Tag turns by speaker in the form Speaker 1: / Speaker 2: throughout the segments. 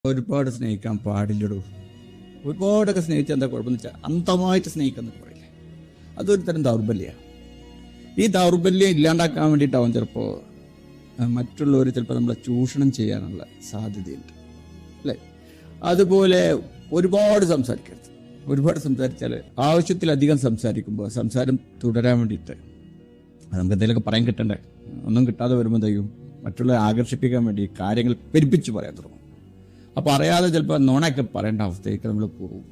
Speaker 1: ഒരുപാട് സ്നേഹിക്കാൻ പാടില്ലടൂ. ഒരുപാടൊക്കെ സ്നേഹിച്ചാൽ എന്താ കുഴപ്പമെന്ന് വെച്ചാൽ അന്തമായിട്ട് സ്നേഹിക്കുന്നൊക്കെ പറയില്ലേ, അതൊരു തരം ദൗർബല്യമാണ്. ഈ ദൗർബല്യം ഇല്ലാണ്ടാക്കാൻ വേണ്ടിയിട്ടാവും ചിലപ്പോൾ മറ്റുള്ളവർ ചിലപ്പോൾ നമ്മളെ ചൂഷണം ചെയ്യാനുള്ള സാധ്യതയുണ്ട് അല്ലേ. അതുപോലെ ഒരുപാട് സംസാരിക്കരുത്. ഒരുപാട് സംസാരിച്ചാൽ ആവശ്യത്തിലധികം സംസാരിക്കുമ്പോൾ സംസാരം തുടരാൻ വേണ്ടിയിട്ട് നമുക്ക് എന്തെങ്കിലുമൊക്കെ പറയാൻ കിട്ടണ്ടേ. ഒന്നും കിട്ടാതെ വരുമ്പോൾ തയ്യും മറ്റുള്ളവരെ ആകർഷിപ്പിക്കാൻ വേണ്ടി കാര്യങ്ങൾ പെരുപ്പിച്ച് പറയാൻ തുടങ്ങും. അപ്പോൾ അറിയാതെ ചിലപ്പോൾ നുണയൊക്കെ പറയേണ്ട അവസ്ഥയൊക്കെ നമ്മൾ പോകും.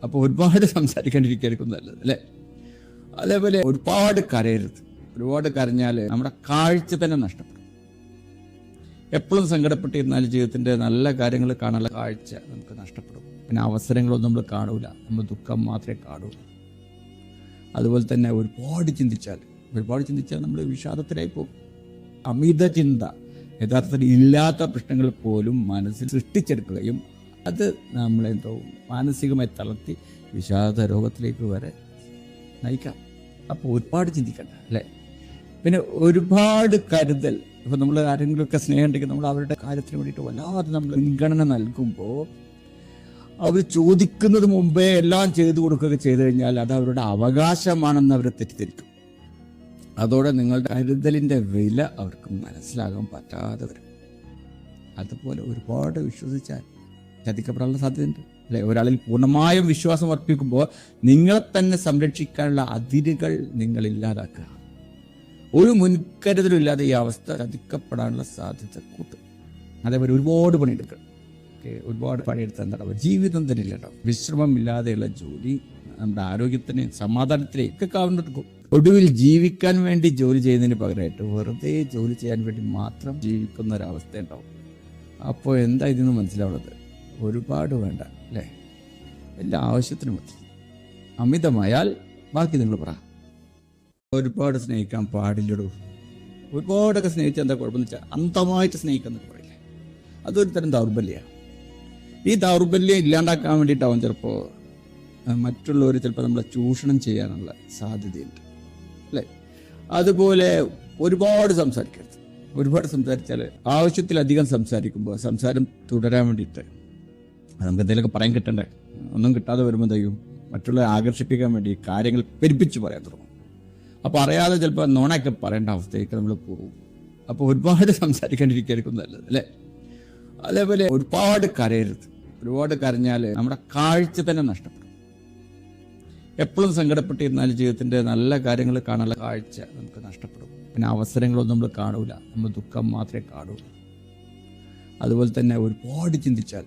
Speaker 1: അപ്പോൾ ഒരുപാട് സംസാരിക്കാണ്ടിരിക്കുകയായിരിക്കും നല്ലത് അല്ലേ. അതേപോലെ ഒരുപാട് കരയരുത്. ഒരുപാട് കരഞ്ഞാൽ നമ്മുടെ കാഴ്ച തന്നെ നഷ്ടപ്പെടും. എപ്പോഴും സങ്കടപ്പെട്ടിരുന്നാൽ ജീവിതത്തിൻ്റെ നല്ല കാര്യങ്ങൾ കാണാനുള്ള കാഴ്ച നമുക്ക് നഷ്ടപ്പെടും. പിന്നെ അവസരങ്ങളൊന്നും നമ്മൾ കാണൂല, നമ്മൾ ദുഃഖം മാത്രമേ കാണുള്ളൂ. അതുപോലെ തന്നെ ഒരുപാട് ചിന്തിച്ചാൽ നമ്മൾ വിഷാദത്തിലായി പോകും. അമിത ചിന്ത യഥാർത്ഥത്തിൽ ഇല്ലാത്ത പ്രശ്നങ്ങൾ പോലും മനസ്സിൽ സൃഷ്ടിച്ചെടുക്കുകയും അത് നമ്മളെന്തോ മാനസികമായി തളർത്തി വിഷാദ രോഗത്തിലേക്ക് വരെ നയിക്കാം. അപ്പോൾ ഒരുപാട് ചിന്തിക്കണ്ട അല്ലേ. പിന്നെ ഒരുപാട് കരുതൽ. ഇപ്പോൾ നമ്മൾ ആരെങ്കിലുമൊക്കെ സ്നേഹം ഉണ്ടെങ്കിൽ നമ്മൾ അവരുടെ കാര്യത്തിന് വേണ്ടിയിട്ട് വല്ലാതെ നമ്മൾ മുൻഗണന നൽകുമ്പോൾ അവർ ചോദിക്കുന്നത് മുമ്പേ എല്ലാം ചെയ്തു കൊടുക്കുകയൊക്കെ ചെയ്തു കഴിഞ്ഞാൽ അത് അവരുടെ അവകാശമാണെന്ന് അവർ തെറ്റിദ്ധരിക്കും. അതോടെ നിങ്ങളുടെ കരുതലിൻ്റെ വില അവർക്ക് മനസ്സിലാകാൻ പറ്റാതെ വരും. അതുപോലെ ഒരുപാട് വിശ്വസിച്ചാൽ ചതിക്കപ്പെടാനുള്ള സാധ്യതയുണ്ട് അല്ലേ. ഒരാളിൽ പൂർണ്ണമായും വിശ്വാസം അർപ്പിക്കുമ്പോൾ നിങ്ങളെ തന്നെ സംരക്ഷിക്കാനുള്ള അതിരുകൾ നിങ്ങൾ ഇല്ലാതാക്കുക. ഒരു മുൻകരുതലും ഇല്ലാതെ ഈ അവസ്ഥ ചതിക്കപ്പെടാനുള്ള സാധ്യത കൂട്ടും. അതേപോലെ ഒരുപാട് പണിയെടുക്കണം. ഒരുപാട് പണിയെടുത്താൽ എന്താ ജീവിതം തന്നെ ഇല്ലണ്ടാവും. വിശ്രമമില്ലാതെയുള്ള ജോലി നമ്മുടെ ആരോഗ്യത്തിന് സമാധാനത്തിലേക്ക് കാവണ്ടെടുക്കും. ഒടുവിൽ ജീവിക്കാൻ വേണ്ടി ജോലി ചെയ്യുന്നതിന് പകരമായിട്ട് വെറുതെ ജോലി ചെയ്യാൻ വേണ്ടി മാത്രം ജീവിക്കുന്ന ഒരവസ്ഥ ഉണ്ടാവും. അപ്പോൾ എന്താ ഇതിന്ന് മനസ്സിലാവുന്നത്? ഒരുപാട് വേണ്ട അല്ലേ, എല്ലാ ആവശ്യത്തിനും മതി. അമിതമായാൽ ബാക്കി നിങ്ങൾ പറ. ഒരുപാട് സ്നേഹിക്കാൻ പാടില്ലടൂ. ഒരുപാടൊക്കെ സ്നേഹിച്ചാൽ എന്താ കുഴപ്പമെന്ന് വെച്ചാൽ അന്തമായിട്ട് സ്നേഹിക്കുന്നൊക്കെ പറയില്ലേ, അതൊരു തരം ദൗർബല്യമാണ്. ഈ ദൗർബല്യം ഇല്ലാണ്ടാക്കാൻ വേണ്ടിയിട്ടാവും ചിലപ്പോൾ മറ്റുള്ളവർ ചിലപ്പോൾ നമ്മളെ ചൂഷണം ചെയ്യാനുള്ള സാധ്യതയുണ്ട് അല്ലേ. അതുപോലെ ഒരുപാട് സംസാരിക്കരുത്. ഒരുപാട് സംസാരിച്ചാൽ ആവശ്യത്തിലധികം സംസാരിക്കുമ്പോൾ സംസാരം തുടരാൻ വേണ്ടിയിട്ട് നമുക്ക് എന്തെങ്കിലുമൊക്കെ പറയാൻ കിട്ടണ്ടേ. ഒന്നും കിട്ടാതെ വരുമ്പോൾ തയ്യും മറ്റുള്ളവരെ ആകർഷിപ്പിക്കാൻ വേണ്ടി കാര്യങ്ങൾ പെരുപ്പിച്ച് പറയാൻ തുടങ്ങും. അപ്പോൾ അറിയാതെ ചിലപ്പോൾ നുണയൊക്കെ പറയേണ്ട അവസ്ഥയൊക്കെ നമ്മൾ പോകും. അപ്പോൾ ഒരുപാട് സംസാരിക്കാണ്ടിരിക്കുകയായിരിക്കും നല്ലത് അല്ലേ. അതേപോലെ ഒരുപാട് കരയരുത്. ഒരുപാട് കരഞ്ഞാൽ നമ്മുടെ കാഴ്ച തന്നെ നഷ്ടപ്പെടും. എപ്പോഴും സങ്കടപ്പെട്ടിരുന്നാൽ ജീവിതത്തിൻ്റെ നല്ല കാര്യങ്ങൾ കാണാനുള്ള കാഴ്ച നമുക്ക് നഷ്ടപ്പെടും. പിന്നെ അവസരങ്ങളൊന്നും നമ്മൾ കാണൂല, നമ്മൾ ദുഃഖം മാത്രമേ കാണുള്ളൂ. അതുപോലെ തന്നെ ഒരുപാട് ചിന്തിച്ചാൽ